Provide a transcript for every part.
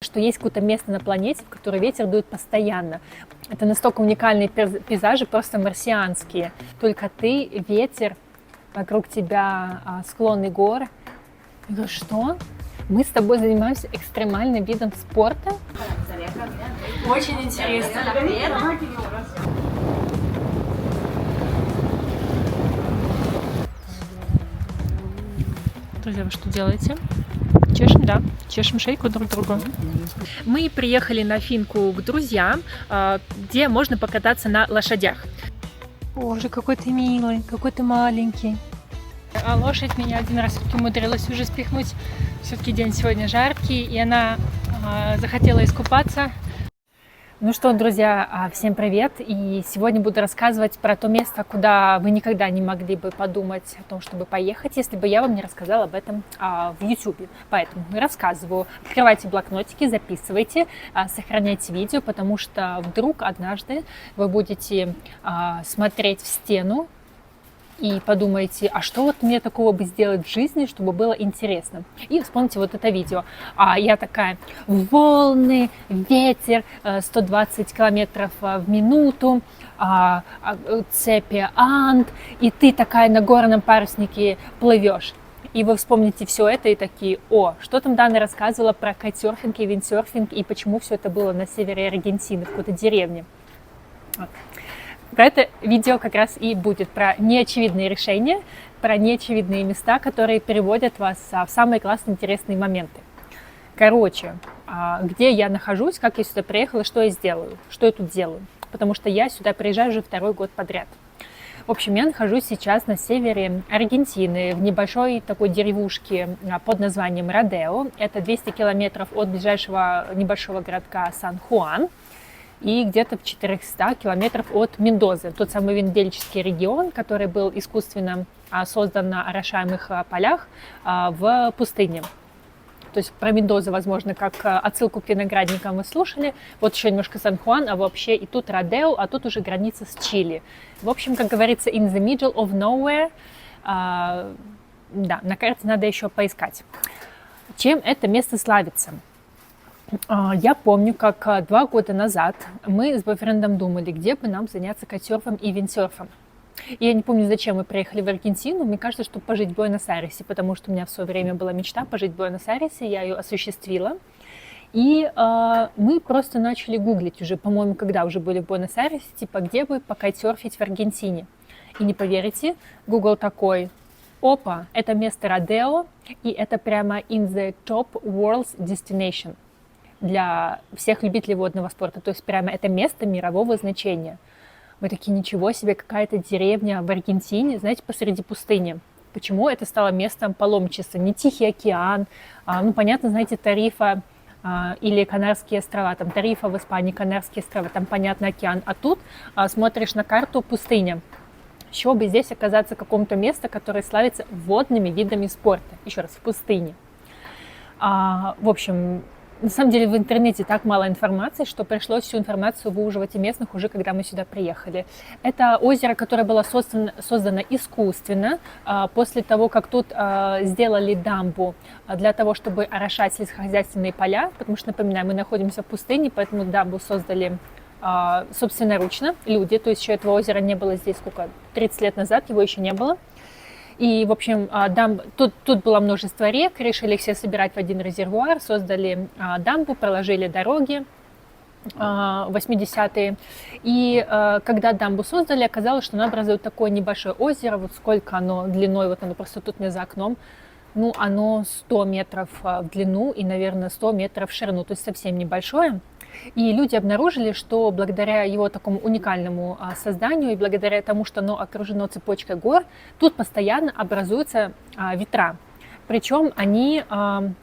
что есть какое-то место на планете, в которое ветер дует постоянно. Это настолько уникальные пейзажи, просто марсианские. Только ты, ветер, вокруг тебя склоны гор. Я говорю, что? Мы с тобой занимаемся экстремальным видом спорта? Очень интересно. Друзья, вы что делаете? Чешем, да? Чешем шейку друг другу. Мы приехали на Финку к друзьям, где можно покататься на лошадях. Боже, какой ты милый, какой ты маленький. А лошадь меня один раз умудрилась уже спихнуть. Все-таки день сегодня жаркий, и она захотела искупаться. Ну что, друзья, всем привет! И сегодня буду рассказывать про то место, куда вы никогда не могли бы подумать о том, чтобы поехать, если бы я вам не рассказала об этом в YouTube. Поэтому рассказываю. Открывайте блокнотики, записывайте, сохраняйте видео, потому что вдруг однажды вы будете смотреть в стену и подумаете, а что вот мне такого бы сделать в жизни, чтобы было интересно. И вспомните вот это видео. Я такая, волны, ветер, 120 километров в минуту, цепи Анд, и ты такая на горном паруснике плывешь. И вы вспомните все это и такие, что там Дана рассказывала про кайтсерфинг и виндсерфинг, и почему все это было на севере Аргентины, в какой-то деревне. Про это видео как раз и будет, про неочевидные решения, про неочевидные места, которые переводят вас в самые классные, интересные моменты. Короче, где я нахожусь, как я сюда приехала, что я сделаю, что я тут делаю. Потому что я сюда приезжаю уже второй год подряд. В общем, я нахожусь сейчас на севере Аргентины, в небольшой такой деревушке под названием Родео. Это 200 километров от ближайшего небольшого городка Сан-Хуан. И где-то в 400 километров от Мендозы, тот самый виноделический регион, который был искусственно создан на орошаемых полях в пустыне. То есть про Мендозу, возможно, как отсылку к виноградникам вы слушали. Вот еще немножко Сан-Хуан, а вообще и тут Родео, а тут уже граница с Чили. В общем, как говорится, in the middle of nowhere. Да, на карте надо еще поискать. Чем это место славится? Я помню, как 2 года назад мы с бойфрендом думали, где бы нам заняться кайтсерфом и виндсерфом. Я не помню, зачем мы приехали в Аргентину. Мне кажется, чтобы пожить в Буэнос-Айресе, потому что у меня в свое время была мечта пожить в Буэнос-Айресе, я ее осуществила. И мы просто начали гуглить уже, по-моему, когда уже были в Буэнос-Айресе, типа, где бы покайтсерфить в Аргентине. И не поверите, Google такой, опа, это место Родео, и это прямо in the top world's destination для всех любителей водного спорта. То есть прямо это место мирового значения. Мы такие, ничего себе, какая-то деревня в Аргентине, знаете, посреди пустыни. Почему это стало местом паломничества? Не Тихий океан, понятно, знаете, Тарифа или Канарские острова. Там Тарифа в Испании, Канарские острова, там, понятно, океан. А тут смотришь на карту пустыня. Еще бы здесь оказаться в каком-то месте, которое славится водными видами спорта. Еще раз, в пустыне. В общем, на самом деле в интернете так мало информации, что пришлось всю информацию выуживать у местных уже, когда мы сюда приехали. Это озеро, которое было создано искусственно после того, как тут сделали дамбу для того, чтобы орошать сельскохозяйственные поля, потому что, напоминаю, мы находимся в пустыне, поэтому дамбу создали собственноручно люди, то есть еще этого озера не было здесь, 30 лет назад его еще не было. И, в общем, тут было множество рек, решили все собирать в один резервуар, создали дамбу, проложили дороги в 80-е. И когда дамбу создали, оказалось, что оно образует такое небольшое озеро, вот сколько оно длиной, вот оно просто тут не за окном, оно 100 метров в длину и, наверное, 100 метров в ширину, то есть совсем небольшое. И люди обнаружили, что благодаря его такому уникальному созданию и благодаря тому, что оно окружено цепочкой гор, тут постоянно образуются ветра. Причем они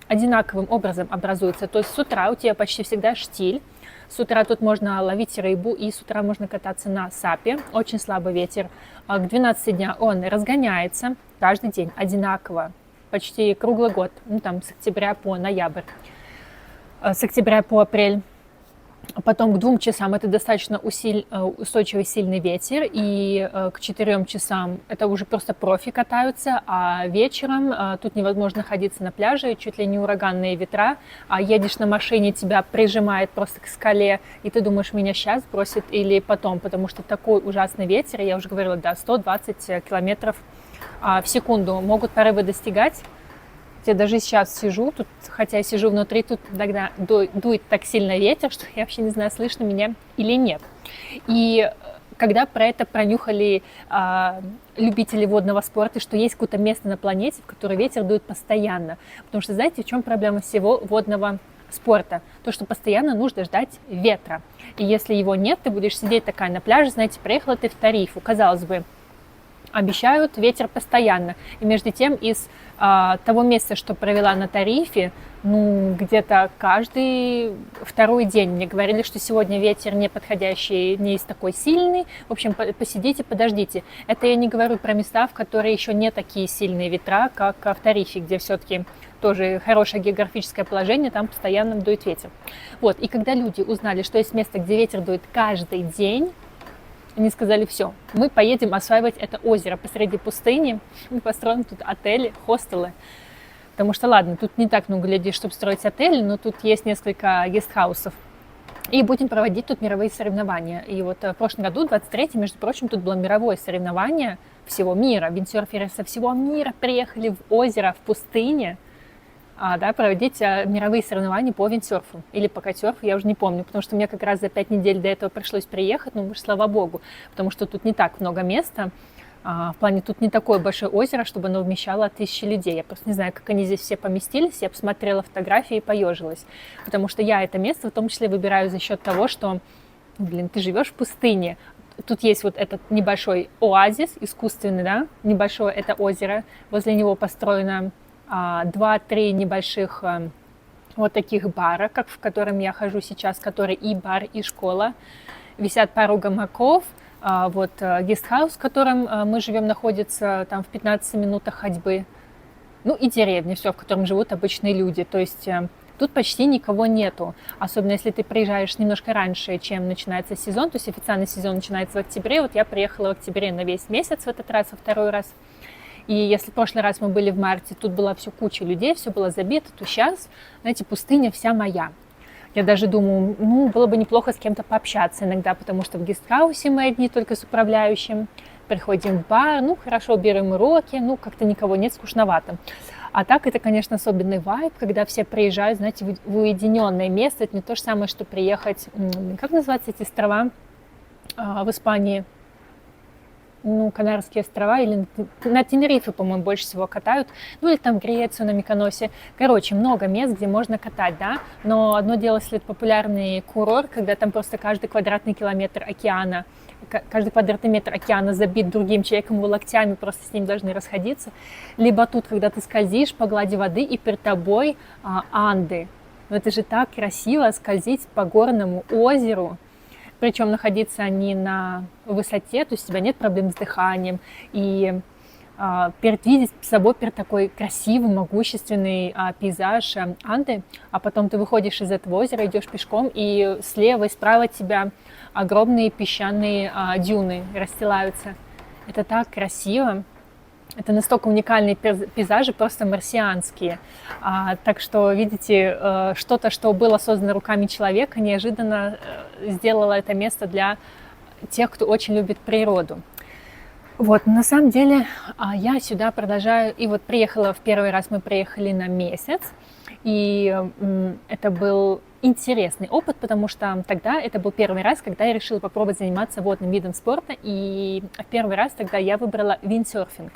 одинаковым образом образуются. То есть с утра у тебя почти всегда штиль. С утра тут можно ловить рыбу и с утра можно кататься на сапе. Очень слабый ветер. К 12 дня он разгоняется каждый день одинаково. Почти круглый год. Там с октября по ноябрь. С октября по апрель. Потом к 2 часам это достаточно устойчивый сильный ветер, и к 4 часам это уже просто профи катаются, а вечером тут невозможно находиться на пляже, чуть ли не ураганные ветра, а едешь на машине, тебя прижимает просто к скале, и ты думаешь, меня сейчас бросит или потом, потому что такой ужасный ветер, я уже говорила, да, 120 километров в секунду могут порывы достигать. Я даже сейчас сижу, тут, хотя я сижу внутри, тут тогда дует так сильно ветер, что я вообще не знаю, слышно меня или нет. И когда про это пронюхали любители водного спорта, что есть какое-то место на планете, в которое ветер дует постоянно. Потому что знаете, в чем проблема всего водного спорта? То, что постоянно нужно ждать ветра. И если его нет, ты будешь сидеть такая на пляже, знаете, приехала ты в Тарифу, казалось бы, обещают ветер постоянно. И между тем из того места, что провела на Тарифе, где-то каждый второй день мне говорили, что сегодня ветер не подходящий, не такой сильный. В общем, посидите, подождите. Это я не говорю про места, в которые еще не такие сильные ветра, как в Тарифе, где все-таки тоже хорошее географическое положение, там постоянно дует ветер. Вот. И когда люди узнали, что есть место, где ветер дует каждый день, они сказали, все, мы поедем осваивать это озеро посреди пустыни, мы построим тут отели, хостелы. Потому что, ладно, тут не так много людей, чтобы строить отели, но тут есть несколько гестхаусов. И будем проводить тут мировые соревнования. И вот в прошлом году, 23-й, между прочим, тут было мировое соревнование всего мира. Виндсерферы со всего мира приехали в озеро, в пустыне, проводить мировые соревнования по виндсерфу или по кайтсерфу, я уже не помню, потому что мне как раз за 5 недель до этого пришлось приехать, слава богу, потому что тут не так много места, в плане тут не такое большое озеро, чтобы оно вмещало 1000 людей. Я просто не знаю, как они здесь все поместились, я посмотрела фотографии и поежилась, потому что я это место в том числе выбираю за счет того, что, ты живешь в пустыне, тут есть вот этот небольшой оазис искусственный, да, небольшое это озеро, возле него построено 2-3 небольших вот таких бара, как в котором я хожу сейчас, который и бар, и школа. Висят пару гамаков. Вот гестхаус, в котором мы живем, находится там в 15 минутах ходьбы. И деревня, все, в котором живут обычные люди. То есть тут почти никого нету. Особенно если ты приезжаешь немножко раньше, чем начинается сезон. То есть официальный сезон начинается в октябре. Вот я приехала в октябре на весь месяц в этот раз, во второй раз. И если в прошлый раз мы были в марте, тут была все куча людей, все было забито, то сейчас, знаете, пустыня вся моя. Я даже думаю, было бы неплохо с кем-то пообщаться иногда, потому что в гестхаусе мы одни только с управляющим. Приходим в бар, хорошо, берем уроки, как-то никого нет, скучновато. А так это, конечно, особенный вайб, когда все приезжают, знаете, в уединенное место. Это не то же самое, что приехать, как называются эти острова в Испании? Канарские острова, или на Тенерифе, по-моему, больше всего катают, или там Грецию, на Миконосе. Короче, много мест, где можно катать, да, но одно дело, если это популярный курорт, когда там просто каждый квадратный километр океана, каждый квадратный метр океана забит другим человеком, вы локтями просто с ним должны расходиться, либо тут, когда ты скользишь по глади воды, и перед тобой Анды. Это же так красиво скользить по горному озеру, причем находиться они на высоте, то есть у тебя нет проблем с дыханием, и видеть с собой такой красивый, могущественный пейзаж Анды, а потом ты выходишь из этого озера, идешь пешком, и слева и справа от тебя огромные песчаные дюны расстилаются. Это так красиво. Это настолько уникальные пейзажи, просто марсианские. Так что, видите, что-то, что было создано руками человека, неожиданно сделало это место для тех, кто очень любит природу. Вот, на самом деле, я сюда продолжаю, и вот приехала в первый раз, мы приехали на месяц, и это был интересный опыт, потому что тогда это был первый раз, когда я решила попробовать заниматься водным видом спорта, и в первый раз тогда я выбрала виндсерфинг.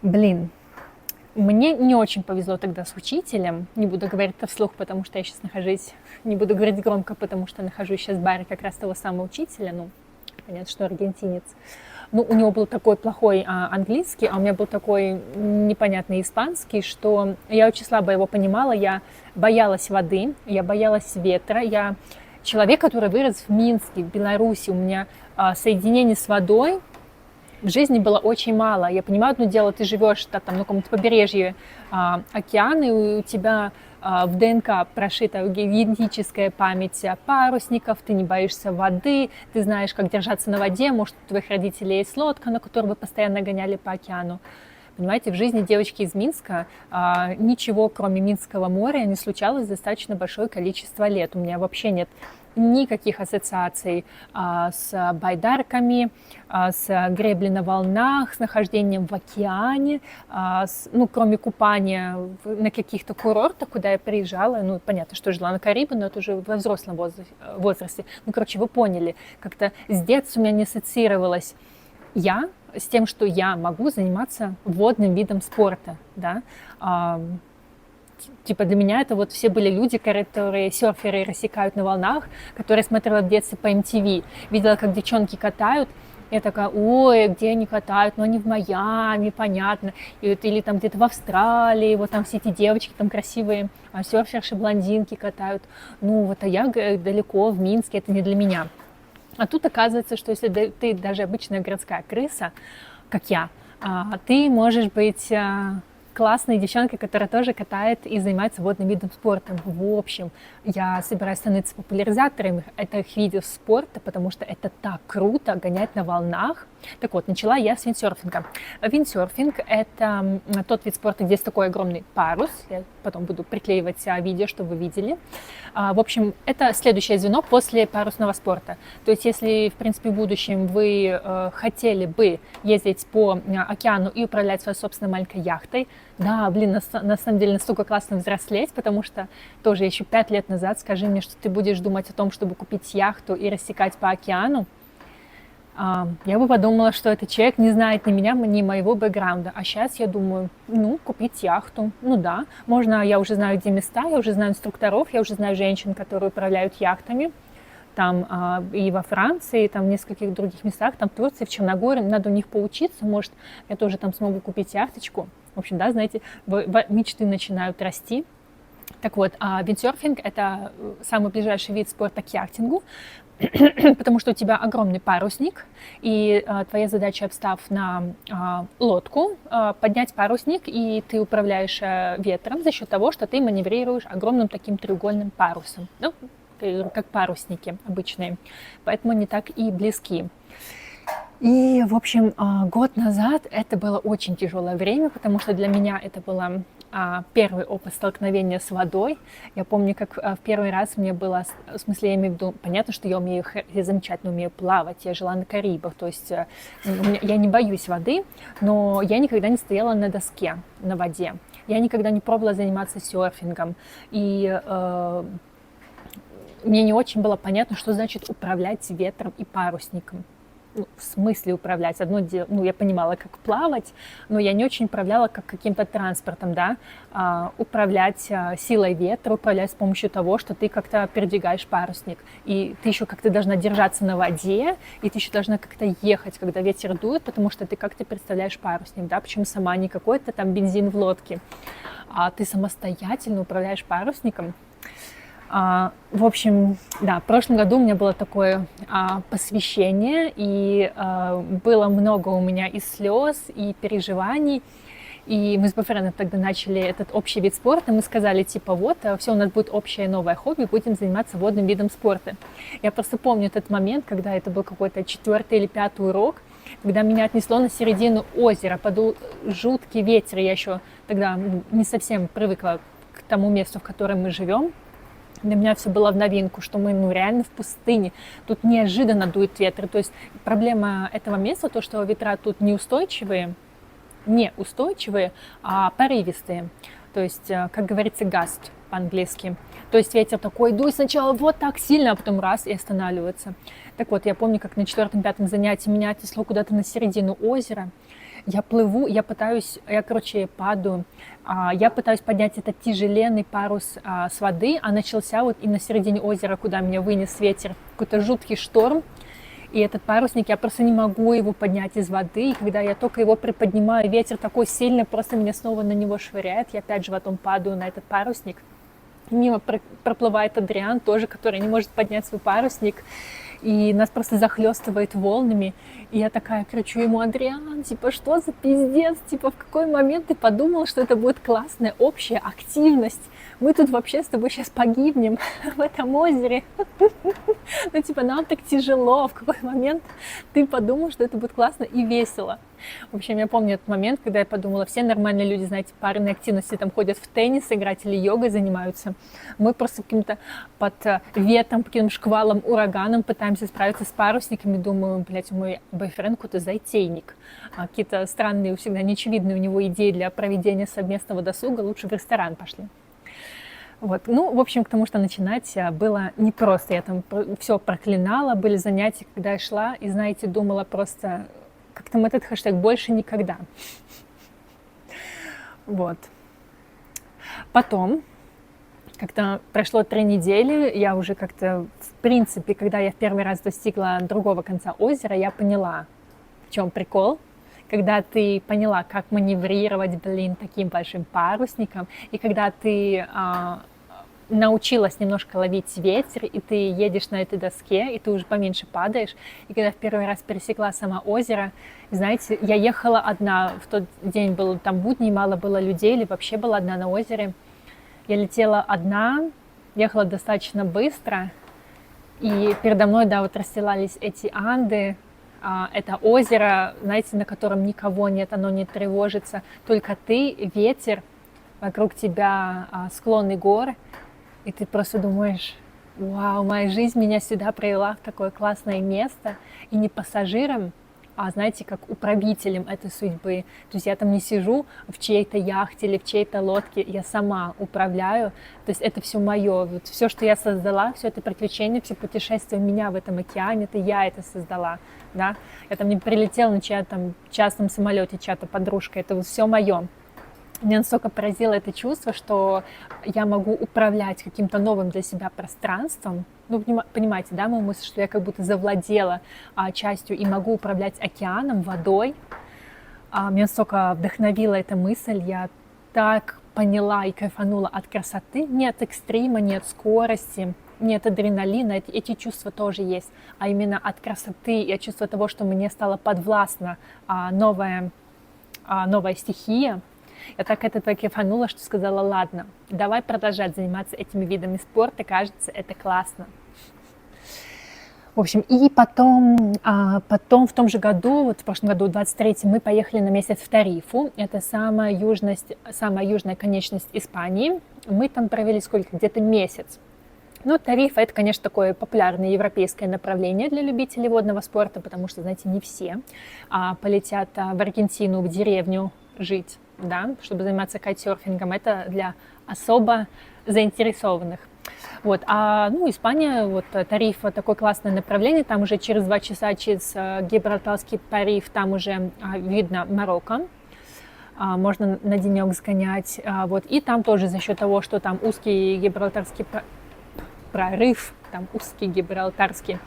Блин, мне не очень повезло тогда с учителем. Не буду говорить это вслух, потому что я сейчас нахожусь... Не буду говорить громко, потому что нахожусь сейчас в баре как раз того самого учителя. Ну, понятно, что аргентинец. Ну, у него был такой плохой английский, а у меня был такой непонятный испанский, что я очень слабо его понимала. Я боялась воды, я боялась ветра. Я человек, который вырос в Минске, в Беларуси. У меня соединение с водой в жизни было очень мало. Я понимаю, одно дело, ты живешь там на каком-то побережье океана, и у тебя в ДНК прошита генетическая память парусников, ты не боишься воды, ты знаешь, как держаться на воде, может, у твоих родителей есть лодка, на которой вы постоянно гоняли по океану. Понимаете, в жизни девочки из Минска ничего, кроме Минского моря, не случалось достаточно большое количество лет. У меня вообще нет никаких ассоциаций с байдарками, с греблей на волнах, с нахождением в океане, кроме купания на каких-то курортах, куда я приезжала. Ну, понятно, что жила на Карибы, но это уже во взрослом возрасте. Ну, короче, вы поняли, как-то с детства у меня не ассоциировалось я с тем, что я могу заниматься водным видом спорта, да. Типа для меня это вот все были люди, которые серферы рассекают на волнах, которые смотрела в детстве по MTV, видела, как девчонки катают. Я такая, ой, где они катают? Ну, они в Майами, понятно. Или там где-то в Австралии, вот там все эти девочки там красивые, серферши, блондинки катают. Ну, вот, а я далеко, в Минске, это не для меня. А тут оказывается, что если ты даже обычная городская крыса, как я, ты можешь быть классной девчонкой, которая тоже катает и занимается водным видом спорта. В общем, я собираюсь становиться популяризатором этих видов спорта, потому что это так круто гонять на волнах. Так вот, начала я с виндсерфинга. Виндсерфинг — это тот вид спорта, где есть такой огромный парус. Я потом буду приклеивать видео, чтобы вы видели. В общем, это следующее звено после парусного спорта. То есть, если, в принципе, в будущем вы хотели бы ездить по океану и управлять своей собственной маленькой яхтой, да, блин, на самом деле настолько классно взрослеть, потому что тоже еще 5 лет назад, скажи мне, что ты будешь думать о том, чтобы купить яхту и рассекать по океану, я бы подумала, что этот человек не знает ни меня, ни моего бэкграунда. А сейчас я думаю, купить яхту. Ну да, можно, я уже знаю, где места, я уже знаю инструкторов, я уже знаю женщин, которые управляют яхтами. Там и во Франции, и там в нескольких других местах, там в Турции, в Черногории. Надо у них поучиться, может, я тоже там смогу купить яхточку. В общем, да, знаете, мечты начинают расти. Так вот, виндсерфинг — это самый ближайший вид спорта к яхтингу, потому что у тебя огромный парусник, и твоя задача, встав на лодку, поднять парусник, и ты управляешь ветром за счет того, что ты маневрируешь огромным таким треугольным парусом, ну, как парусники обычные, поэтому они так и близки. И, в общем, год назад это было очень тяжелое время, потому что для меня это было первый опыт столкновения с водой. Я помню, как в первый раз мне было, в смысле, я имею в виду, понятно, что я замечательно умею плавать, я жила на Карибах, то есть я не боюсь воды, но я никогда не стояла на доске на воде, я никогда не пробовала заниматься серфингом, и мне не очень было понятно, что значит управлять ветром и парусником. В смысле управлять? Одно дело, я понимала, как плавать, но я не очень управляла как каким-то транспортом, да, управлять силой ветра, управлять с помощью того, что ты как-то передвигаешь парусник, и ты еще как-то должна держаться на воде, и ты еще должна как-то ехать, когда ветер дует, потому что ты как-то представляешь парусник, да, причем сама не какой-то там бензин в лодке, а ты самостоятельно управляешь парусником. В общем, да, в прошлом году у меня было такое посвящение, и было много у меня и слез, и переживаний. И мы с бойфрендом тогда начали этот общий вид спорта. Мы сказали, типа, вот, все, у нас будет общее новое хобби, будем заниматься водным видом спорта. Я просто помню этот момент, когда это был какой-то 4-й или 5-й урок, когда меня отнесло на середину озера, подул жуткий ветер. Я еще тогда не совсем привыкла к тому месту, в котором мы живем. Для меня все было в новинку, что мы реально в пустыне. Тут неожиданно дует ветер. То есть проблема этого места, то, что ветра тут неустойчивые, а порывистые. То есть, как говорится, гаст по-английски. То есть ветер такой дует сначала вот так сильно, а потом раз и останавливается. Так вот, я помню, как на 4-5 занятии меня отнесло куда-то на середину озера. я плыву, короче, падаю, я пытаюсь поднять этот тяжеленный парус с воды, а начался вот и на середине озера, куда меня вынес ветер, какой-то жуткий шторм, и этот парусник, я просто не могу его поднять из воды, и когда я только его приподнимаю, ветер такой сильный, просто меня снова на него швыряет, я опять животом падаю на этот парусник. Мимо проплывает Адриан тоже, который не может поднять свой парусник, и нас просто захлестывает волнами. И я такая кричу ему: Адриан, типа, что за пиздец? Типа, в какой момент ты подумал, что это будет классная общая активность? Мы тут вообще с тобой сейчас погибнем в этом озере. Ну, типа, нам так тяжело. В какой момент ты подумал, что это будет классно и весело? В общем, я помню этот момент, когда я подумала, все нормальные люди, знаете, парные активности, там ходят в теннис играть или йогой занимаются. Мы просто каким-то под ветром, каким-то шквалом, ураганом пытаемся справиться с парусниками. Думаю, блядь, мой бойфренд какой-то затейник. Какие-то странные, всегда неочевидные у него идеи для проведения совместного досуга. Лучше в ресторан пошли. Вот. Ну, в общем, к тому, что начинать было непросто. Я там все проклинала. Были занятия, когда я шла, и, знаете, думала просто, как там этот хэштег, больше никогда. Вот. Потом, как-то прошло 3 недели, я уже как-то, в принципе, когда я в первый раз достигла другого конца озера, я поняла, в чем прикол. Когда ты поняла, как маневрировать, таким большим парусником, и когда ты научилась немножко ловить ветер, и ты едешь на этой доске, и ты уже поменьше падаешь, и когда в первый раз пересекла само озеро, знаете, я ехала одна, в тот день был там будний, мало было людей, или вообще была одна на озере, я летела одна, ехала достаточно быстро, и передо мной, да, вот расстилались эти Анды, это озеро, знаете, на котором никого нет, оно не тревожится, только ты, ветер, вокруг тебя склоны гор, и ты просто думаешь: вау, моя жизнь меня сюда привела в такое классное место, и не пассажиром, а, знаете, как управителем этой судьбы. То есть я там не сижу в чьей-то яхте или в чьей-то лодке, я сама управляю. То есть это все мое. Вот все, что я создала, все это приключение, все путешествия меня в этом океане, это я это создала. Да? Я там не прилетела на чья-то там частном самолете, чья-то подружка, это вот все мое. Меня настолько поразило это чувство, что я могу управлять каким-то новым для себя пространством. Ну, понимаете, да, мою мысль, что я как будто завладела частью и могу управлять океаном, водой. Меня настолько вдохновила эта мысль, я так поняла и кайфанула от красоты. Нет экстрима, нет скорости, нет адреналина, эти чувства тоже есть. А именно от красоты и от чувства того, что мне стало подвластна новая стихия. Я так от этого кайфанула, что сказала: ладно, давай продолжать заниматься этими видами спорта, кажется, это классно. В общем, и потом в том же году, вот в прошлом году, в 23-м, мы поехали на месяц в Тарифу. Это самая южная конечность Испании. Мы там провели где-то месяц. Ну, Тарифа — это, конечно, такое популярное европейское направление для любителей водного спорта, потому что, знаете, не все полетят в Аргентину, в деревню жить, да, чтобы заниматься кайтсерфингом. Это для особо заинтересованных. Вот. Испания, вот Тарифа, такое классное направление, там уже через 2 часа через Гибралтарский пролив, там уже видно Марокко, можно на денек сгонять, вот. И там тоже за счет того, что там узкий Гибралтарский прорыв, там узкий Гибралтарский,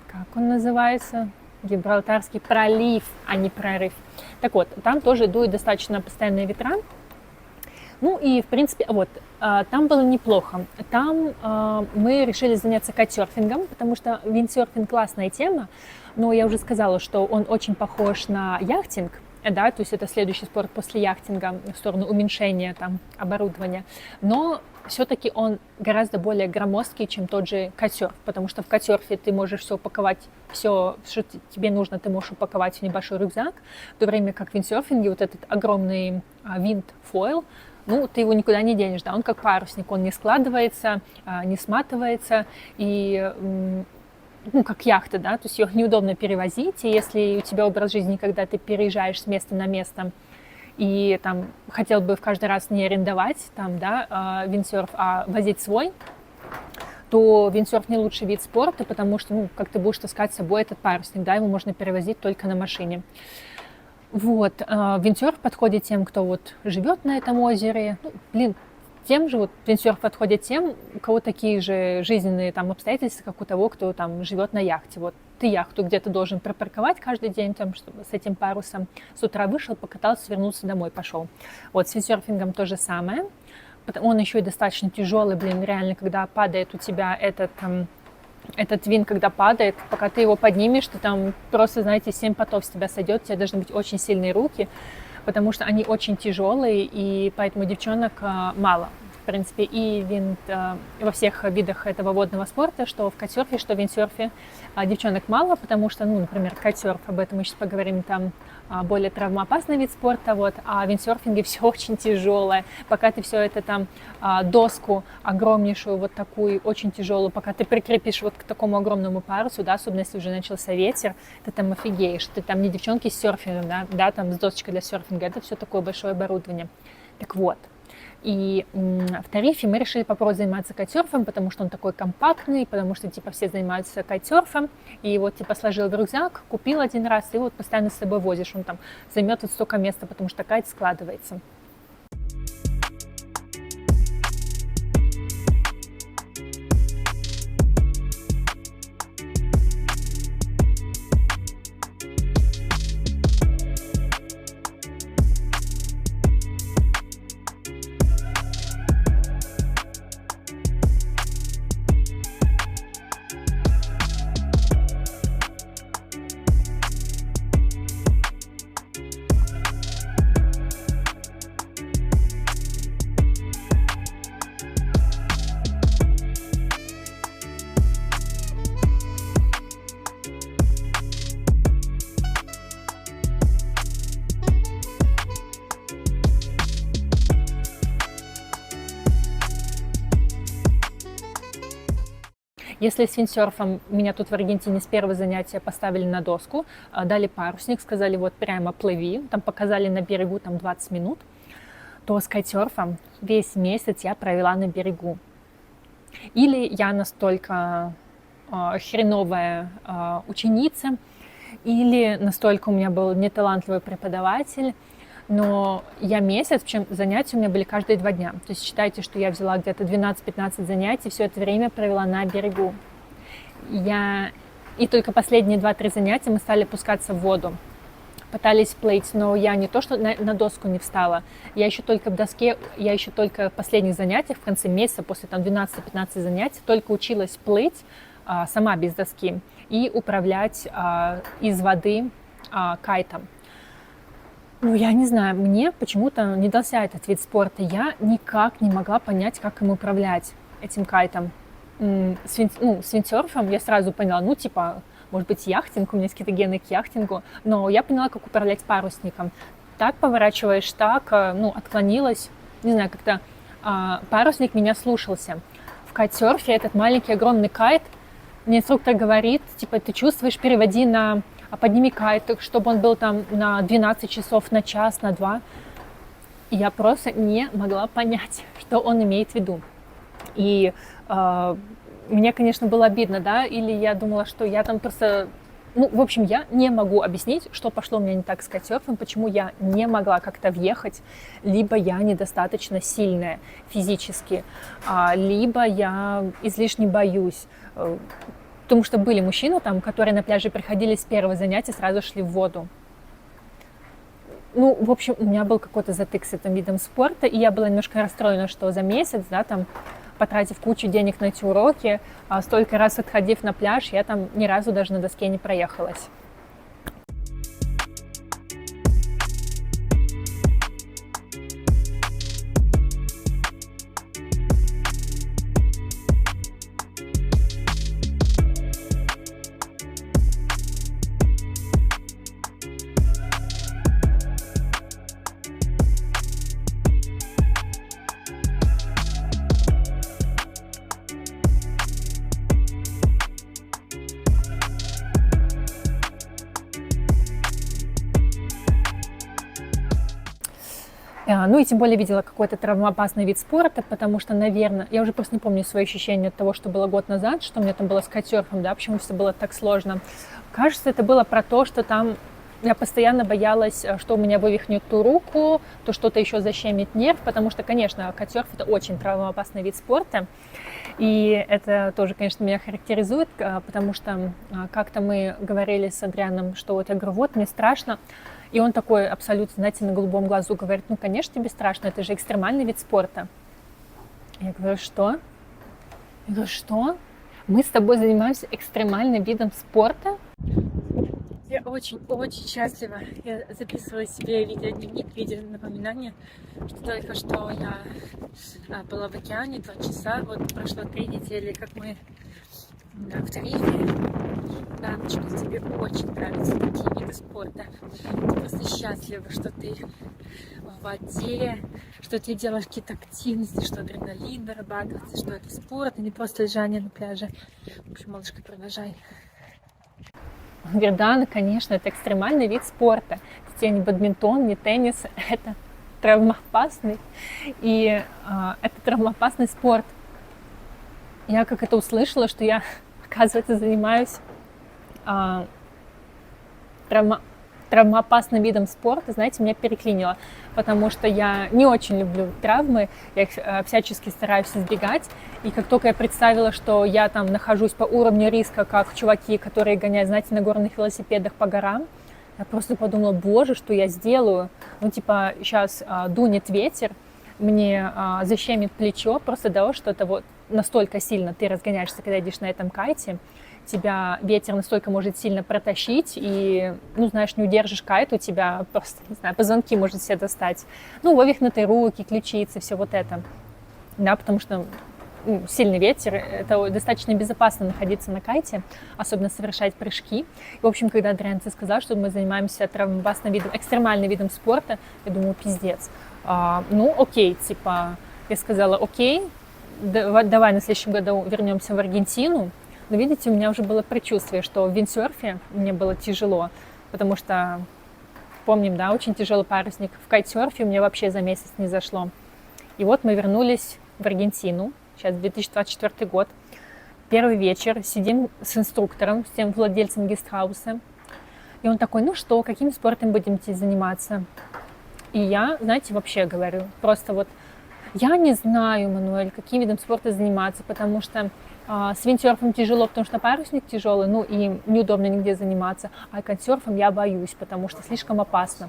как он называется? Гибралтарский пролив, а не прорыв. Так вот, там тоже дуют достаточно постоянные ветра. Ну и, в принципе, вот, там было неплохо. Там мы решили заняться кайтсерфингом, потому что виндсерфинг — классная тема, но я уже сказала, что он очень похож на яхтинг, да, то есть это следующий спорт после яхтинга в сторону уменьшения там оборудования, но все-таки он гораздо более громоздкий, чем тот же кайтсерф, потому что в кайтсерфе ты можешь все упаковать, все, что тебе нужно, ты можешь упаковать в небольшой рюкзак, в то время как в виндсерфинге вот этот огромный винд-фойл, ну, ты его никуда не денешь, да, он как парусник, он не складывается, не сматывается, и, ну, как яхта, да, то есть ее неудобно перевозить, и если у тебя образ жизни, когда ты переезжаешь с места на место, и там хотел бы в каждый раз не арендовать там, да, виндсерф, а возить свой, то виндсерф не лучший вид спорта, потому что, ну, как ты будешь таскать с собой этот парусник, да, его можно перевозить только на машине. Вот, виндсерф подходит тем, кто вот живет на этом озере. Ну, блин, тем же вот виндсерф подходит тем, у кого такие же жизненные там обстоятельства, как у того, кто там живет на яхте. Вот ты яхту где-то должен припарковать каждый день, там, чтобы с этим парусом с утра вышел, покатался, вернулся домой, пошел. Вот с виндсерфингом то же самое. Он еще и достаточно тяжелый, блин, реально, когда падает у тебя этот винт, когда падает, пока ты его поднимешь, ты там просто, знаете, 7 потов с тебя сойдет, у тебя должны быть очень сильные руки, потому что они очень тяжелые, и поэтому девчонок мало. В принципе, и винт во всех видах этого водного спорта, что в кайтсерфе, что в виндсерфе, девчонок мало, потому что, ну, например, кайтсерф, об этом мы сейчас поговорим, там более травмоопасный вид спорта, вот, а в виндсерфинге все очень тяжелое. Пока ты все это там, доску огромнейшую, вот такую, очень тяжелую, пока ты прикрепишь вот к такому огромному парусу, да, особенно если уже начался ветер, ты там офигеешь, ты там не девчонки с серфингом, да, там с досочкой для серфинга, это все такое большое оборудование. Так вот. И в Тарифе мы решили попробовать заниматься кайтсерфом, потому что он такой компактный, потому что типа все занимаются кайтсерфом. И вот типа сложил в рюкзак, купил один раз и вот постоянно с собой возишь. Он там займет вот столько места, потому что кайт складывается. Если с виндсерфом меня тут в Аргентине с первого занятия поставили на доску, дали парусник, сказали вот прямо плыви, там показали на берегу там 20 минут, то с кайтсерфом весь месяц я провела на берегу. Или я настолько хреновая ученица, или настолько у меня был неталантливый преподаватель, но я месяц, причем занятия у меня были каждые 2 дня. То есть считайте, что я взяла где-то 12-15 занятий, все это время провела на берегу. И только последние 2-3 занятия мы стали пускаться в воду. Пытались плыть, но я не то, что на доску не встала, я еще только в доске, я еще только в последних занятиях, в конце месяца, после там 12-15 занятий, только училась плыть сама без доски и управлять из воды кайтом. Ну, я не знаю, мне почему-то не дался этот вид спорта. Я никак не могла понять, как им управлять этим кайтом. С виндсерфом я сразу поняла, ну, типа, может быть, яхтинг, у меня есть какие-то гены к яхтингу, но я поняла, как управлять парусником. Так поворачиваешь, так, отклонилась, не знаю, как-то парусник меня слушался. В кайтсерфе этот маленький огромный кайт, мне инструктор говорит, типа, ты чувствуешь, переводи подними кайт, чтобы он был там на 12 часов, на час, на 2. И я просто не могла понять, что он имеет в виду. И мне, конечно, было обидно, да, или я думала, что я там просто... Ну, в общем, я не могу объяснить, что пошло у меня не так с кайтсерфом, почему я не могла как-то въехать, либо я недостаточно сильная физически, либо я излишне боюсь. Потому что были мужчины, там, которые на пляже приходили с первого занятия, сразу шли в воду. Ну, в общем, у меня был какой-то затык с этим видом спорта, и я была немножко расстроена, что за месяц, да, там, потратив кучу денег на эти уроки, столько раз отходив на пляж, я там ни разу даже на доске не проехалась. Ну и тем более видела какой-то травмоопасный вид спорта, потому что, наверное, я уже просто не помню свои ощущения от того, что было год назад, что у меня там было с кайтсерфом, да, почему все было так сложно. Кажется, это было про то, что там я постоянно боялась, что у меня вывихнет ту руку, то что-то еще защемит нерв, потому что, конечно, кайтсерф — это очень травмоопасный вид спорта. И это тоже, конечно, меня характеризует, потому что как-то мы говорили с Адрианом, что вот я говорю, вот, мне страшно. И он такой абсолютно, знаете, на голубом глазу говорит, ну, конечно, тебе страшно, это же экстремальный вид спорта. Я говорю, что? Я говорю, что? Мы с тобой занимаемся экстремальным видом спорта? Я очень-очень счастлива. Я записывала себе видеодневник, напоминание, что только что я была в океане 2 часа. Вот прошло 3 недели, как мы в Тарифе. Даночка, тебе очень нравятся такие виды спорта. Ты просто счастлива, что ты в воде, что ты делаешь какие-то активности, что адреналин вырабатывается, что это спорт, а не просто лежание на пляже. В общем, малышка, продолжай. Он говорит, да, ну, конечно, это экстремальный вид спорта. Это не бадминтон, не теннис, это травмоопасный. И это травмоопасный спорт. Я как это услышала, что я, оказывается, занимаюсь травмоопасным видом спорта, знаете, меня переклинило, потому что я не очень люблю травмы, я их всячески стараюсь избегать, и как только я представила, что я там нахожусь по уровню риска, как чуваки, которые гоняют, знаете, на горных велосипедах по горам, я просто подумала, боже, что я сделаю, ну, типа, сейчас дунет ветер, мне защемит плечо, просто до того, что это вот настолько сильно ты разгоняешься, когда едешь на этом кайте, тебя ветер настолько может сильно протащить, и, ну, знаешь, не удержишь кайт, у тебя просто, не знаю, позвонки может себе достать. Ну, вывихнутые руки, ключицы, все вот это. Да, потому что сильный ветер, это достаточно безопасно находиться на кайте, особенно совершать прыжки. И, в общем, когда Адриан сказал, что мы занимаемся травмоопасным видом, экстремальным видом спорта, я думаю, пиздец. Ну, окей, типа, я сказала, окей, давай на следующем году вернемся в Аргентину. Но видите, у меня уже было предчувствие, что в виндсерфе мне было тяжело, потому что, помним, да, очень тяжелый парусник. В кайтсерфе у меня вообще за месяц не зашло. И вот мы вернулись в Аргентину, сейчас 2024 год. Первый вечер, сидим с инструктором, с тем владельцем гестхауса. И он такой, ну что, каким спортом будете заниматься? И я, знаете, вообще говорю, просто вот, я не знаю, Мануэль, каким видом спорта заниматься, потому что с виндсерфом тяжело, потому что парусник тяжелый, ну и неудобно нигде заниматься, а кайтсерфом я боюсь, потому что слишком опасно.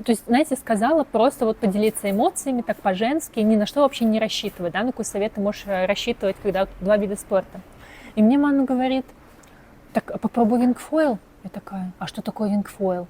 То есть, знаете, сказала просто вот поделиться эмоциями, так по-женски, ни на что вообще не рассчитывать, да, на какой совет ты можешь рассчитывать, когда 2 вида спорта. И мне Ману говорит, так попробуй вингфойл. Я такая, а что такое вингфойл?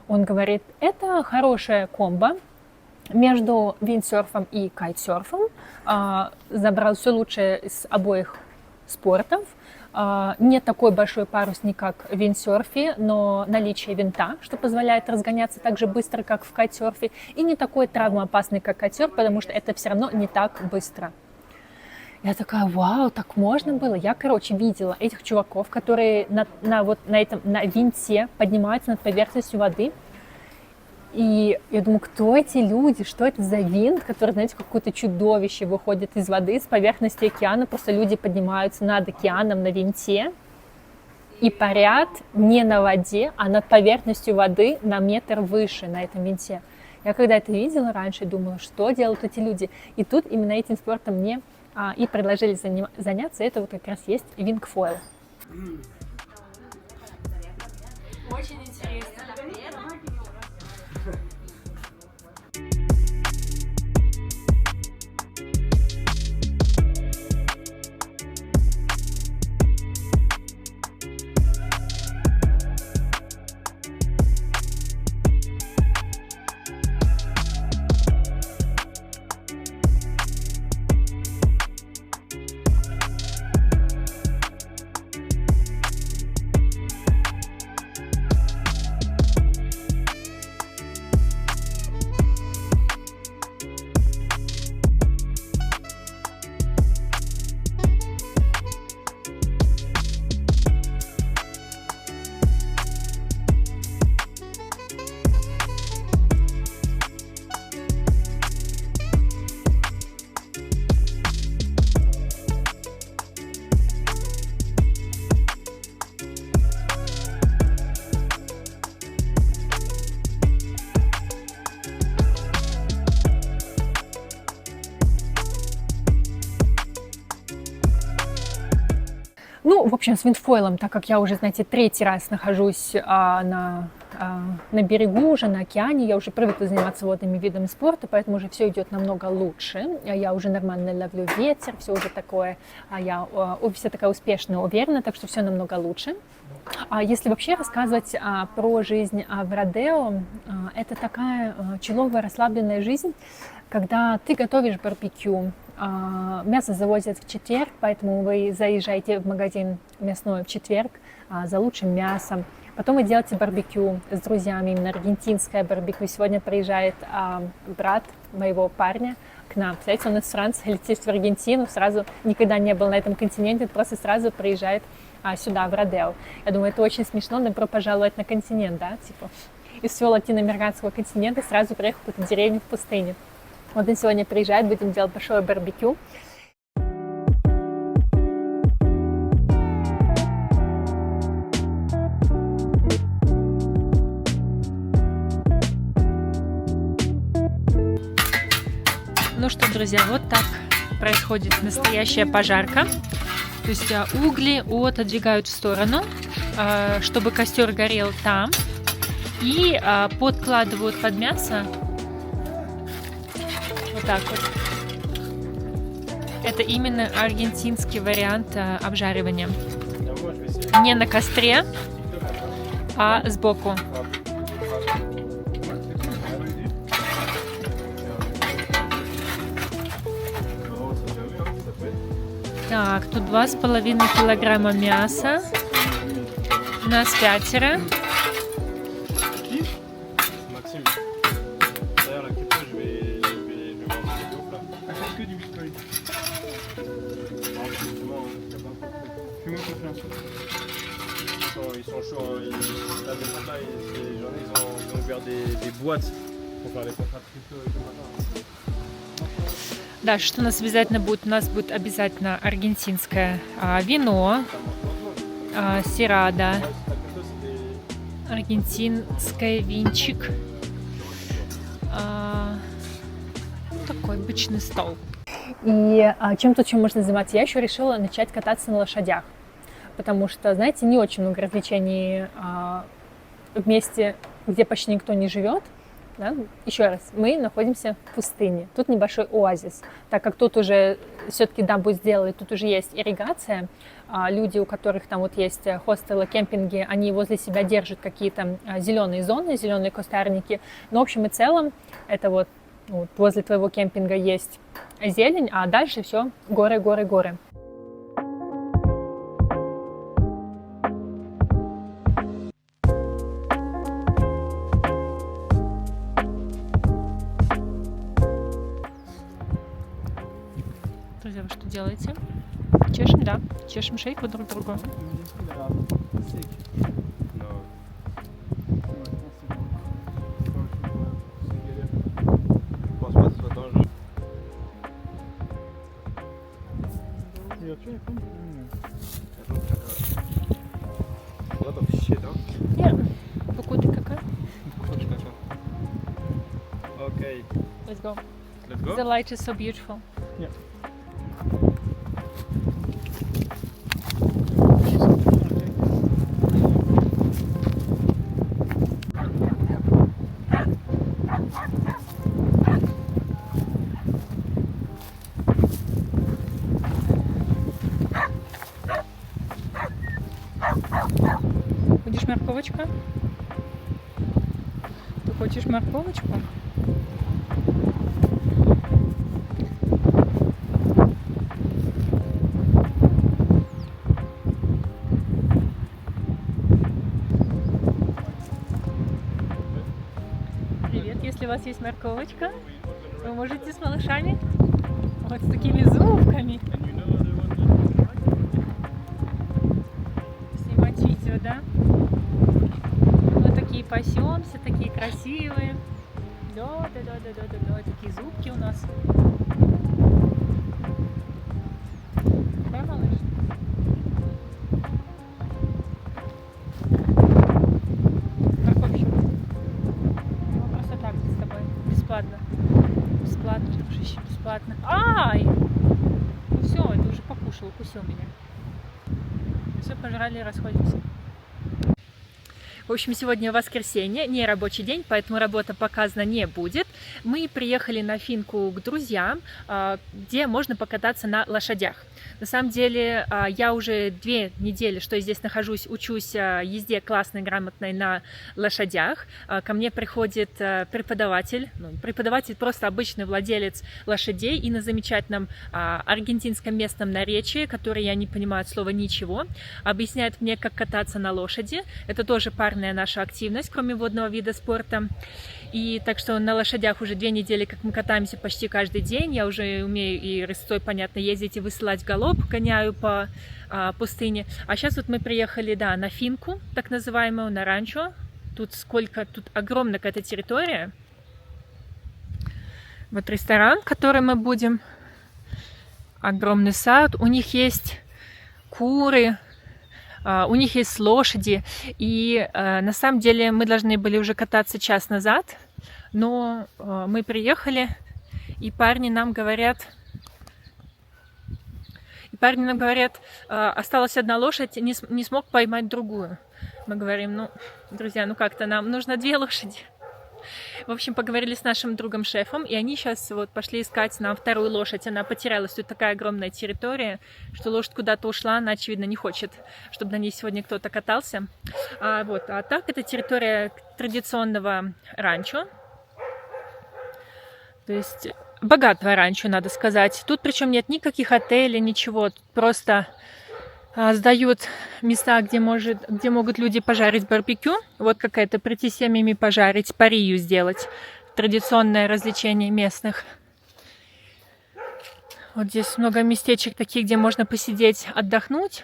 Он говорит, это хорошая комбо между виндсерфом и кайтсерфом. Забрал все лучшее из обоих спортов. Не такой большой парусник, как в виндсерфе, но наличие винта, что позволяет разгоняться так же быстро, как в кайтсерфе. И не такой травмоопасный, как кайтсерф, потому что это все равно не так быстро. Я такая, вау, так можно было? Я, короче, видела этих чуваков, которые на винте поднимаются над поверхностью воды. И я думаю, кто эти люди? Что это за винт, который, знаете, какое-то чудовище выходит из воды, с поверхности океана. Просто люди поднимаются над океаном на винте и парят не на воде, а над поверхностью воды на метр выше на этом винте. Я когда это видела раньше, думала, что делают эти люди. И тут именно этим спортом мне и предложили заняться. Это вот как раз есть вингфойл. Очень интересно. Ну, в общем, с виндфойлом, так как я уже, знаете, третий раз нахожусь на берегу, уже на океане, я уже привыкла заниматься водными видами спорта, поэтому уже все идет намного лучше. Я уже нормально ловлю ветер, все уже такое, я вся такая успешная, уверена, так что все намного лучше. Если вообще рассказывать про жизнь в Родео, это такая человая расслабленная жизнь, когда ты готовишь барбекю. Мясо завозят в четверг, поэтому вы заезжаете в магазин мясной в четверг за лучшим мясом. Потом вы делаете барбекю с друзьями, именно аргентинское барбекю. Сегодня приезжает брат моего парня к нам. Представляете, он из Франции летит в Аргентину, сразу никогда не был на этом континенте, просто сразу приезжает сюда, в Родео. Я думаю, это очень смешно, добро пожаловать на континент, да, типа из всего латиноамериканского континента сразу приехал в какую-то деревню в пустыне. Вот он сегодня приезжает, будем делать большое барбекю. Ну что, друзья, вот так происходит настоящая пожарка. То есть угли отодвигают в сторону, чтобы костер горел там, и подкладывают под мясо. Вот так вот. Это именно аргентинский вариант обжаривания. Не на костре, а сбоку. Так, тут 2,5 килограмма мяса. Нас 5. Ils sont chauds, là, ces journées, ils ont ouvert des boîtes pour faire les contrats de crypto et tout maintenant. Да, что у нас обязательно будет? У нас будет обязательно аргентинское вино, сирада, аргентинский винчик, такой обычный стол. И чем тут еще можно заниматься? Я еще решила начать кататься на лошадях, потому что, знаете, не очень много развлечений в месте, где почти никто не живет. Да? Еще раз, мы находимся в пустыне. Тут небольшой оазис, так как тут уже все-таки дамбу сделали, тут уже есть ирригация. Люди, у которых там вот есть хостелы, кемпинги, они возле себя держат какие-то зеленые зоны, зеленые кустарники. Но в общем и целом это вот возле твоего кемпинга есть зелень, а дальше все горы, горы, горы. Друзья, вы что делаете? Чешем, да? Чешем шейку друг другу. Нет, beaucoup de caca. Okay, Let's go. let's go. The light is so beautiful. Yeah. Будешь морковочка? Ты хочешь морковочку? Привет, если у вас есть морковочка, вы можете с малышами, вот с такими зубками, снимать видео, да? Вот такие пасемся, такие красивые. Да, такие зубки у нас. Да, малыш? Морковь еще. Ну, просто так с тобой. Бесплатно. Бесплатно, дружище, бесплатно. Ай! Ну все, это уже покушал, укусил меня. Все пожрали и расходимся. В общем, сегодня воскресенье, не рабочий день, поэтому работа показана не будет. Мы приехали на Финку к друзьям, где можно покататься на лошадях. На самом деле, я уже 2 недели, что я здесь нахожусь, учусь езде классной, грамотной на лошадях. Ко мне приходит преподаватель, преподаватель просто обычный владелец лошадей и на замечательном аргентинском местном наречии, которое я не понимаю от слова ничего, объясняет мне, как кататься на лошади. Это тоже парная наша активность, кроме водного вида спорта. И так что на лошадях уже 2 недели, как мы катаемся почти каждый день. Я уже умею и рысцой, понятно, ездить и высылать галоп, гоняю по пустыне. А сейчас вот мы приехали, да, на Финку, так называемую, на ранчо. Тут огромная какая-то территория. Вот ресторан, в котором мы будем. Огромный сад. У них есть куры. У них есть лошади, и на самом деле мы должны были уже кататься час назад, но мы приехали, и парни нам говорят, осталась одна лошадь, не смог поймать другую. Мы говорим, ну, друзья, ну как-то нам нужно 2 лошади. В общем, поговорили с нашим другом-шефом, и они сейчас вот пошли искать нам 2-ю лошадь. Она потерялась. Тут такая огромная территория, что лошадь куда-то ушла, она, очевидно, не хочет, чтобы на ней сегодня кто-то катался. А так, это территория традиционного ранчо. То есть богатого ранчо, надо сказать. Тут причем нет никаких отелей, ничего. Тут просто сдают места, где могут люди пожарить барбекю. Вот какая-то прийти семьями пожарить, парию сделать. Традиционное развлечение местных. Вот здесь много местечек таких, где можно посидеть, отдохнуть.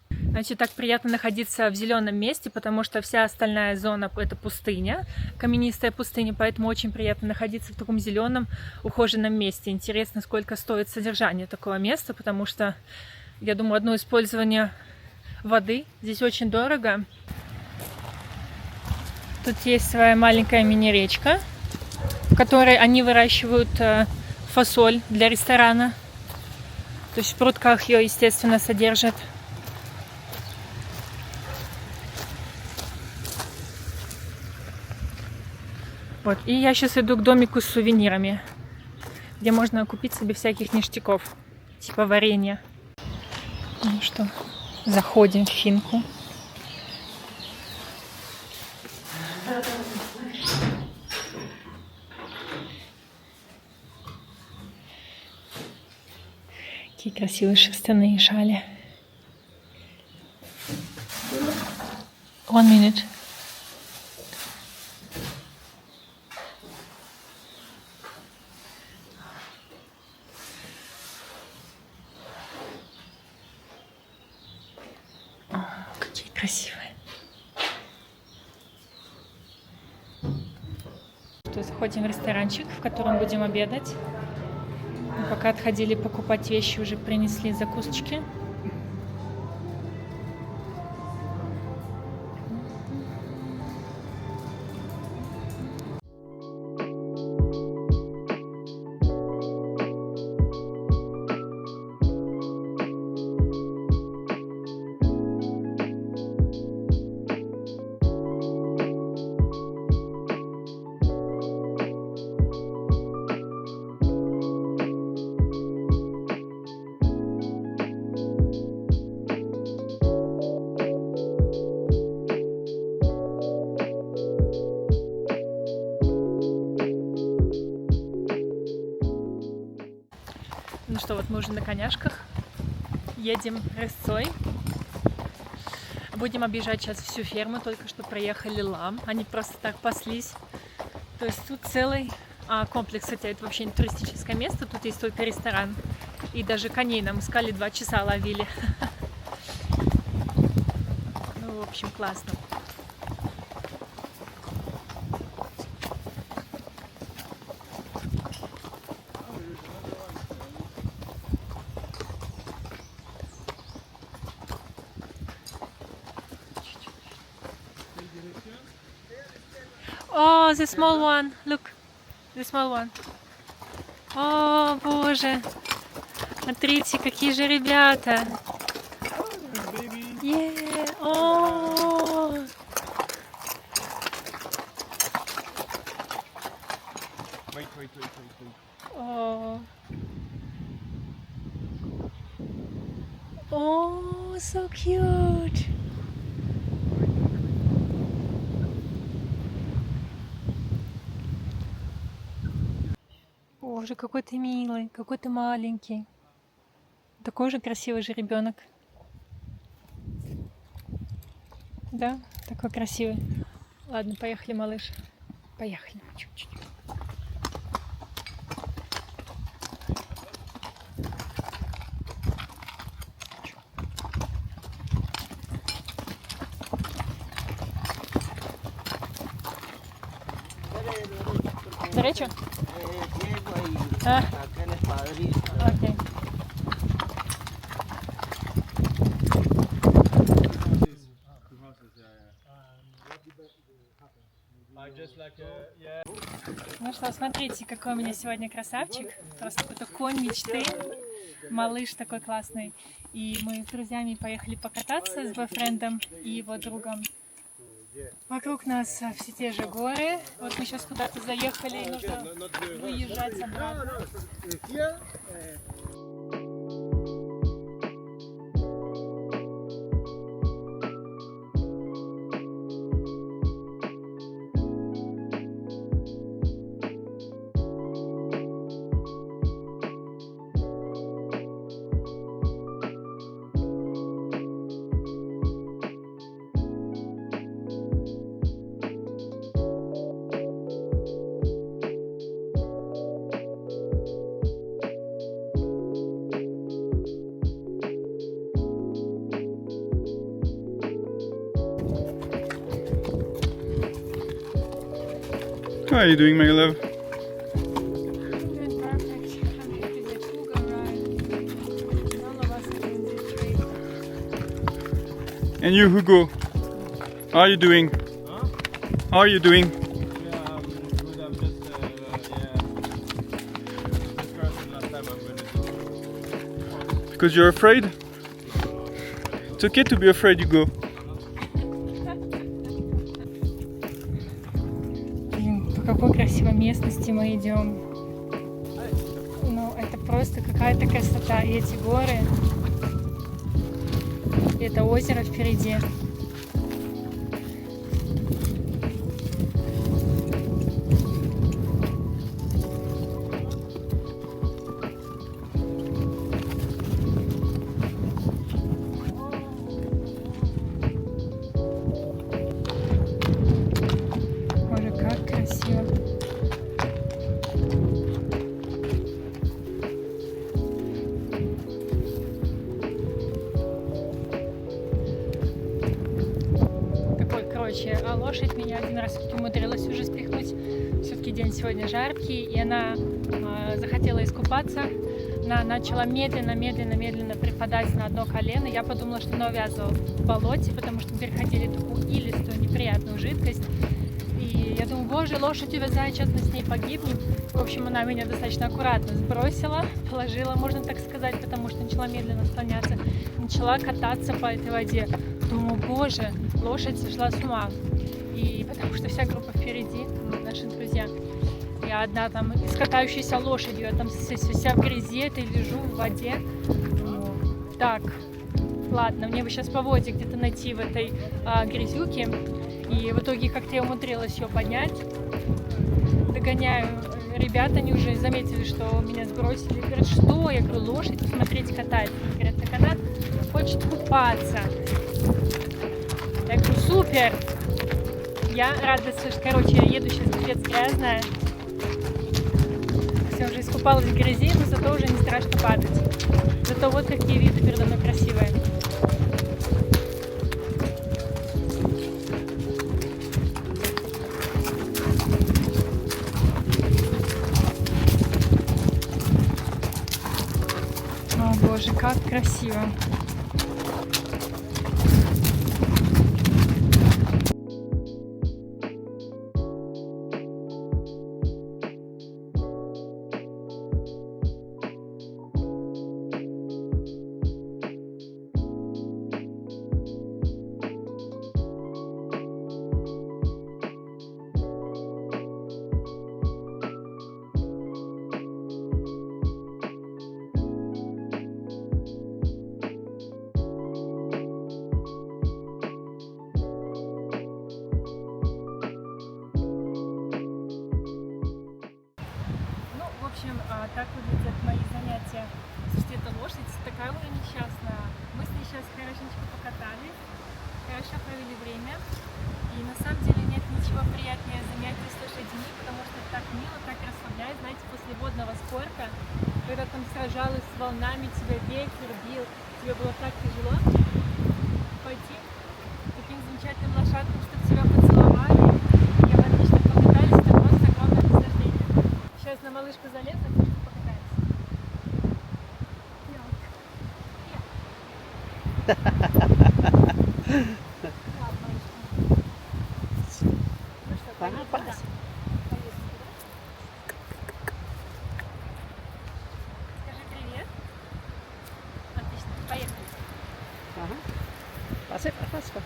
Значит, так приятно находиться в зеленом месте, потому что вся остальная зона — это пустыня, каменистая пустыня, поэтому очень приятно находиться в таком зеленом, ухоженном месте. Интересно, сколько стоит содержание такого места, потому что я думаю, одно использование воды здесь очень дорого. Тут есть своя маленькая мини-речка, в которой они выращивают фасоль для ресторана. То есть в прутках ее, естественно, содержат. Вот. И я сейчас иду к домику с сувенирами, где можно купить себе всяких ништяков, типа варенья. Ну что, заходим в Финку. Какие красивые шерстяные шали. 1 minute. Какие красивые. Заходим в ресторанчик, в котором будем обедать. Мы пока отходили покупать вещи, уже принесли закусочки. Ну что, вот мы уже на коняшках, едем рысцой. Будем объезжать сейчас всю ферму, только что проехали лам, они просто так паслись. То есть тут целый комплекс, хотя это вообще не туристическое место, тут есть только ресторан. И даже коней нам искали, 2 часа ловили. Ну, в общем, классно. Oh, the small one. Look, the small one. О, боже. Смотрите, какие же ребята. Yeah. О! Wait. О. О, so cute. Боже, какой ты милый, какой ты маленький. Такой же красивый же ребенок. Да, такой красивый. Ладно, поехали, малыш. Поехали. Чуть-чуть. Derecho? Diego y Ah. aquel es padrino. Окей. Ну что, смотрите, какой у меня сегодня красавчик. Просто какой-то конь мечты. Малыш такой классный. И мы с друзьями поехали покататься с бойфрендом и его другом. Вокруг нас все те же горы. Вот мы сейчас куда-то заехали, и нужно выезжать обратно. How are you doing, my love? Doing perfect. I'm happy that Hugo arrived. All of us are doing this trip. And you, Hugo? How are you doing? Huh? How are you doing? Yeah, I'm good. I'm just Just first last time I'm gonna do. Because you're afraid? It's okay to be afraid, Hugo. Блин, по какой красивой местности мы идем. Ну, это просто какая-то красота. И эти горы, и это озеро впереди. Боже, как красиво. Такой, короче, а лошадь меня один раз все-таки умудрилась уже спихнуть. Все-таки день сегодня жаркий, и она захотела искупаться. Она начала медленно припадать на одно колено. Я подумала, что она увязла в болоте, потому что мы переходили такую илистую, неприятную жидкость. И я думаю, боже, лошадь увязает, сейчас мы с ней погибнем. В общем, она меня достаточно аккуратно сбросила, положила, можно так сказать, потому что начала медленно склоняться, начала кататься по этой воде. Думаю, боже, лошадь сошла с ума. И потому что вся группа впереди, наши друзья. Я одна там с катающейся лошадью, я там вся в грязи, этой лежу в воде. Думаю, так, ладно, мне бы сейчас по воде где-то найти в этой грязюке. И в итоге как-то я умудрилась ее поднять. Догоняю ребят, они уже заметили, что меня сбросили. Говорят, что? Я говорю, лошадь, смотрите, катается. Говорят, так она хочет купаться. Я говорю, супер! Я рада, что, короче, я еду сейчас пипец грязная. Все, уже искупалась в грязи, но зато уже не страшно падать. Зато вот какие виды передо мной красивые. О боже, как красиво. так выглядят мои занятия. Слушайте, эта лошадь такая уже несчастная. Мы с ней сейчас хорошенечко покатались, хорошо провели время. И на самом деле нет ничего приятнее занятий с лошадьми, потому что так мило, так расслабляет. Знаете, после водного спорта, когда там сражалась с волнами, тебя ветер бил, тебе было так тяжело пойти к таким замечательным лошадкам, чтобы тебя поцеловали. И отлично покатались, это просто огромное наслаждение. Сейчас на малышку залезу, немножко покатаемся. Пора, пора. Скажи привет. Отлично, поехали. Ага. Пошли, пошли.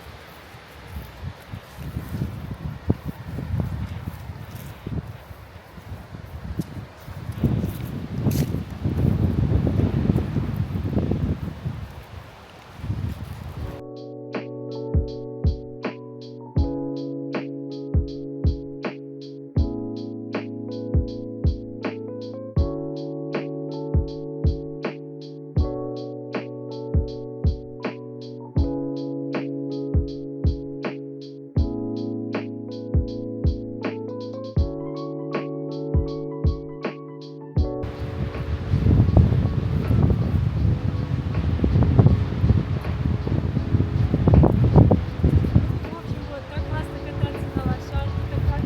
В общем, вот так классно кататься на лошадке такой.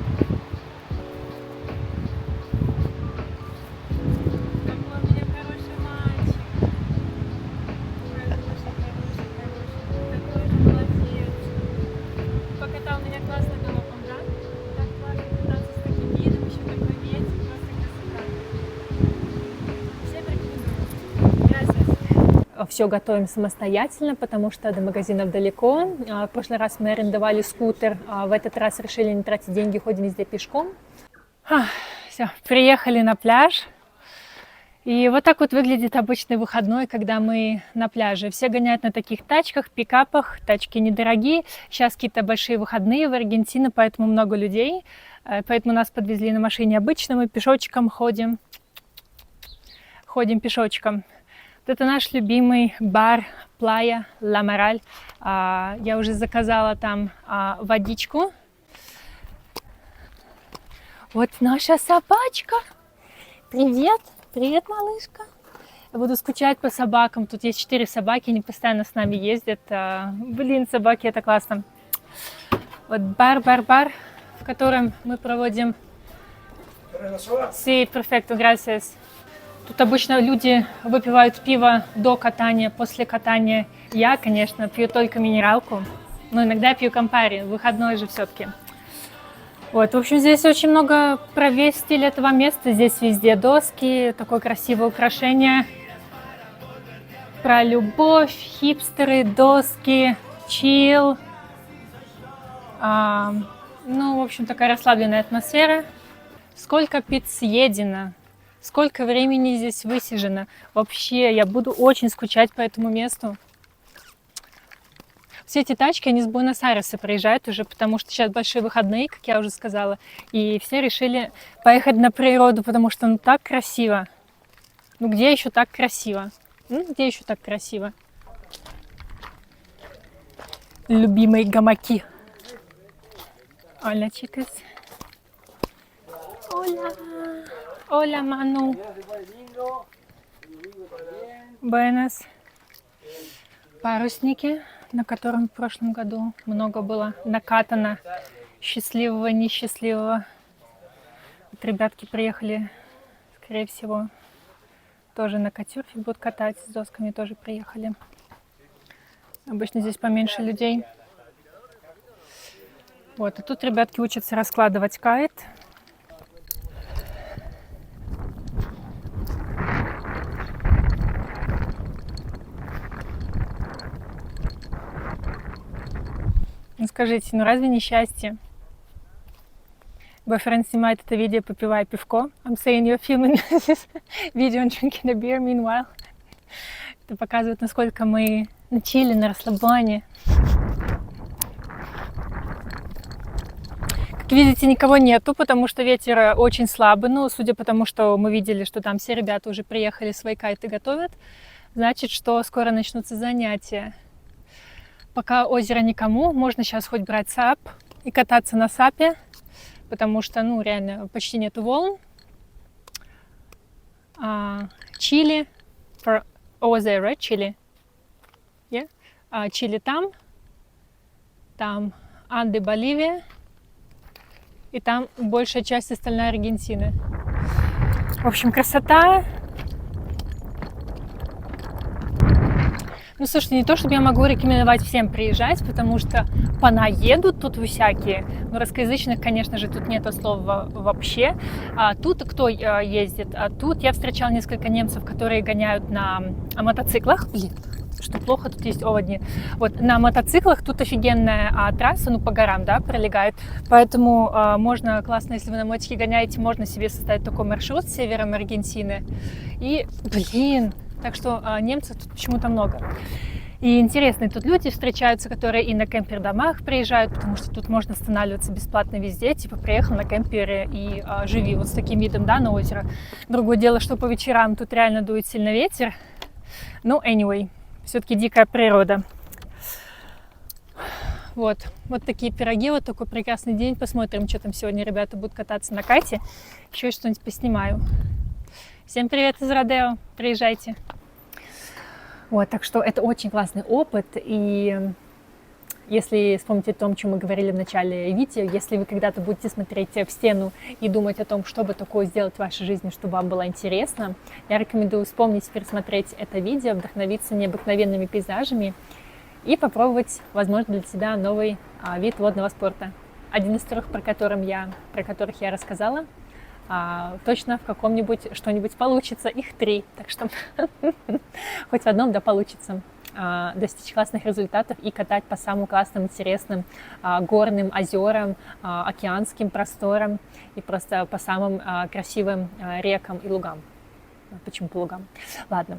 Какой у меня хороший мальчик. Хороший, хороший, хороший. Такой же молодец. Покатал меня классно галопом, да? Так классно кататься с таким видом, еще такой ветер, просто красота. Всем рекомендую. Gracias. Все готовим самостоятельно, потому что до магазинов далеко. В прошлый раз мы арендовали скутер, а в этот раз решили не тратить деньги, ходим везде пешком. Все, приехали на пляж. И вот так вот выглядит обычный выходной, когда мы на пляже. Все гоняют на таких тачках, пикапах, тачки недорогие. Сейчас какие-то большие выходные в Аргентине, поэтому много людей. Поэтому нас подвезли на машине обычно, мы пешочком ходим. Ходим пешочком. Вот это наш любимый бар Playa La Moral. Я уже заказала там водичку. Вот наша собачка. Привет. Привет, малышка. Я буду скучать по собакам. Тут есть 4 собаки, они постоянно с нами ездят. Блин, собаки, это классно. Вот бар, в котором мы проводим... Sí, perfecto, gracias. Тут обычно люди выпивают пиво до катания, после катания. Я, конечно, пью только минералку, но иногда пью Кампари, выходной же все-таки. Вот, в общем, здесь очень много про весь стиль этого места. Здесь везде доски, такое красивое украшение. Про любовь, хипстеры, доски, чил. Ну, в общем, такая расслабленная атмосфера. Сколько пиц съедено. Сколько времени здесь высижено. Вообще, я буду очень скучать по этому месту. Все эти тачки, они с Буэнос-Айреса приезжают уже, потому что сейчас большие выходные, как я уже сказала. И все решили поехать на природу, потому что ну так красиво. Ну где еще так красиво? Где еще так красиво? Любимые гамаки. Hola, chicas. Hola. Hola, Manu. Buenas. Парусники, на котором в прошлом году много было накатано счастливого, несчастливого. Вот ребятки приехали, скорее всего, тоже на катюрфе будут катать, с досками тоже приехали. Обычно здесь поменьше людей. Вот, а тут ребятки учатся раскладывать кайт. Ну скажите, ну разве не счастье? Бойфренд снимает это видео, попивая пивко. I'm saying you're filming this video and drinking a beer meanwhile. Это показывает, насколько мы на чили, на расслабоне. Как видите, никого нету, потому что ветер очень слабый. Ну, судя по тому, что мы видели, что там все ребята уже приехали, свои кайты готовят, значит, что скоро начнутся занятия. Пока озера никому, можно сейчас хоть брать сап и кататься на сапе, потому что, ну, реально почти нету волн. Чили, over there, right? Чили. Yeah? Чили там Анды, Боливия, и там большая часть остальной Аргентины. В общем, красота. Ну, слушайте, не то, чтобы я могу рекомендовать всем приезжать, потому что понаедут тут всякие. Но русскоязычных, конечно же, тут нету слова вообще. А тут кто ездит? А тут я встречала несколько немцев, которые гоняют на мотоциклах. Блин, что плохо, тут есть оводни. Вот, на мотоциклах тут офигенная трасса, ну, по горам, да, пролегает. Поэтому можно классно, если вы на мотике гоняете, можно себе составить такой маршрут с севером Аргентины. И, блин... Так что немцев тут почему-то много. И интересные тут люди встречаются, которые и на кемпер-домах приезжают, потому что тут можно останавливаться бесплатно везде. Типа приехал на кемпере и живи вот с таким видом, да, на озеро. Другое дело, что по вечерам тут реально дует сильно ветер. Ну, anyway, все-таки дикая природа. Вот такие пироги, вот такой прекрасный день. Посмотрим, что там сегодня ребята будут кататься на кайте. Еще что-нибудь поснимаю. Всем привет из Родео, приезжайте. Вот, так что это очень классный опыт, и если вспомнить о том, о чем мы говорили в начале видео, если вы когда-то будете смотреть в стену и думать о том, что бы такое сделать в вашей жизни, чтобы вам было интересно, я рекомендую вспомнить, пересмотреть это видео, вдохновиться необыкновенными пейзажами и попробовать, возможно, для себя новый вид водного спорта. Один из трех, про которых я рассказала, точно в каком-нибудь что-нибудь получится. Их 3, так что хоть в одном да получится достичь классных результатов и катать по самым классным, интересным горным озерам, океанским просторам и просто по самым красивым рекам и лугам. Почему по лугам? Ладно.